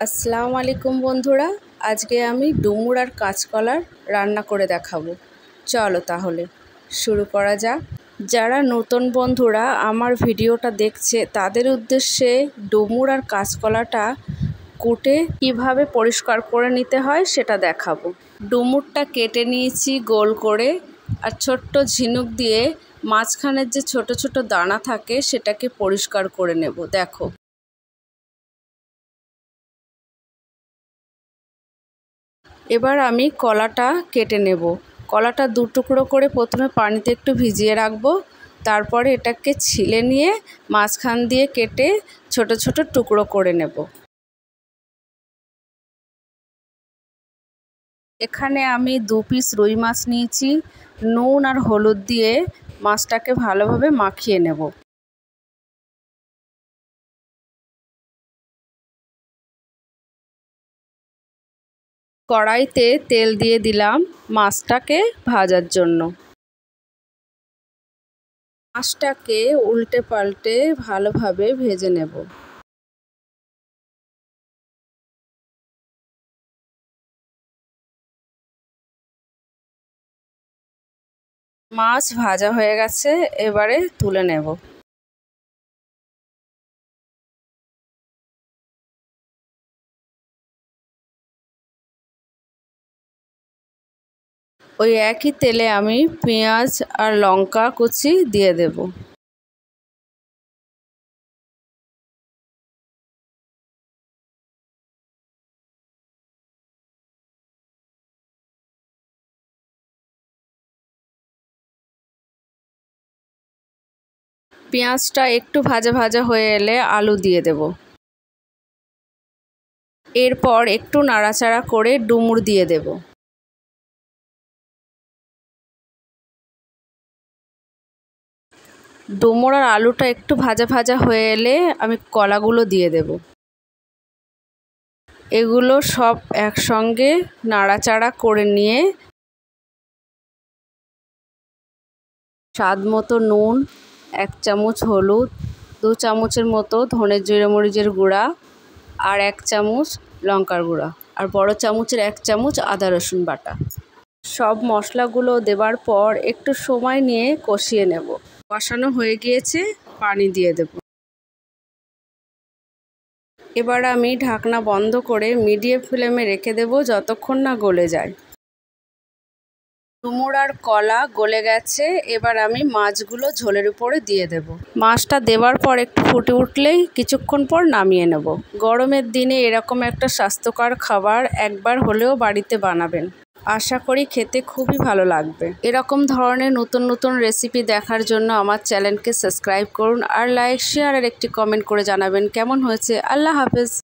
আসসালামু আলাইকুম বন্ধুরা, আজকে আমি ডুমুর আর কাঁচকলার রান্না করে দেখাবো। চলো তাহলে শুরু করা যাক। যারা নতুন বন্ধুরা আমার ভিডিওটা দেখছে তাদের উদ্দেশ্যে ডুমুর আর কাঁচকলাটা কুটে কিভাবে পরিষ্কার করে নিতে হয় সেটা দেখাবো। ডুমুরটা কেটে নিয়েছি গোল করে, আর ছোট্ট ঝিনুক দিয়ে মাঝখানের যে ছোট ছোট দানা থাকে সেটাকে পরিষ্কার করে নেব। দেখো, এবার আমি কলাটা কেটে নেব। কলাটা দু টুকরো করে প্রথমে পানিতে একটু ভিজিয়ে রাখবো, তারপরে এটাকে ছিলে নিয়ে মাঝখান দিয়ে কেটে ছোট ছোট টুকরো করে নেব। এখানে আমি 2 পিস রুই মাছ নিয়েছি। নুন আর হলুদ দিয়ে মাছটাকে ভালোভাবে মাখিয়ে নেব। কড়াইতে তেল দিয়ে দিলাম মাছটাকে ভাজার জন্য। মাছটাকে উল্টে পাল্টে ভালোভাবে ভেজে নেব। মাছ ভাজা হয়ে গেছে, এবারে তুলে নেব। ওই একই তেলে আমি পেঁয়াজ আর লঙ্কা কুচি দিয়ে দেব। পেঁয়াজটা একটু ভাজা ভাজা হয়ে এলে আলু দিয়ে দেব। এরপর একটু নাড়াচাড়া করে ডুমুর দিয়ে দেব। ডুমুর আর আলুটা একটু ভাজা ভাজা হয়ে এলে আমি কলাগুলো দিয়ে দেব। এগুলো সব একসঙ্গে নাড়াচাড়া করে নিয়ে স্বাদ মতো নুন, 1 চামচ হলুদ, 2 চামচের মতো ধনে জিরে মরিচের গুঁড়া, আর 1 চামচ লঙ্কার গুঁড়া, আর বড় চামচের 1 চামচ আদা রসুন বাটা। সব মশলাগুলো দেবার পর একটু সময় নিয়ে কষিয়ে নেব। কষানো হয়ে গিয়েছে, পানি দিয়ে দেব। এবার আমি ঢাকনা বন্ধ করে মিডিয়াম ফ্লেমে রেখে দেব যতক্ষণ না গলে যায়। ডুমুর আর কলা গলে গেছে, এবার আমি মাছগুলো ঝোলের উপরে দিয়ে দেব। মাছটা দেওয়ার পর একটু ফুটে উঠলেই কিছুক্ষণ পর নামিয়ে নেব। গরমের দিনে এরকম একটা স্বাস্থ্যকর খাবার একবার হলেও বাড়িতে বানাবেন। আশা করি খেতে খুবই ভালো লাগবে। এরকম ধরনের নতুন নতুন রেসিপি দেখার জন্য আমার চ্যানেলকে সাবস্ক্রাইব করুন, আর লাইক, শেয়ার আর একটি কমেন্ট করে জানাবেন কেমন হয়েছে। আল্লাহ হাফেজ।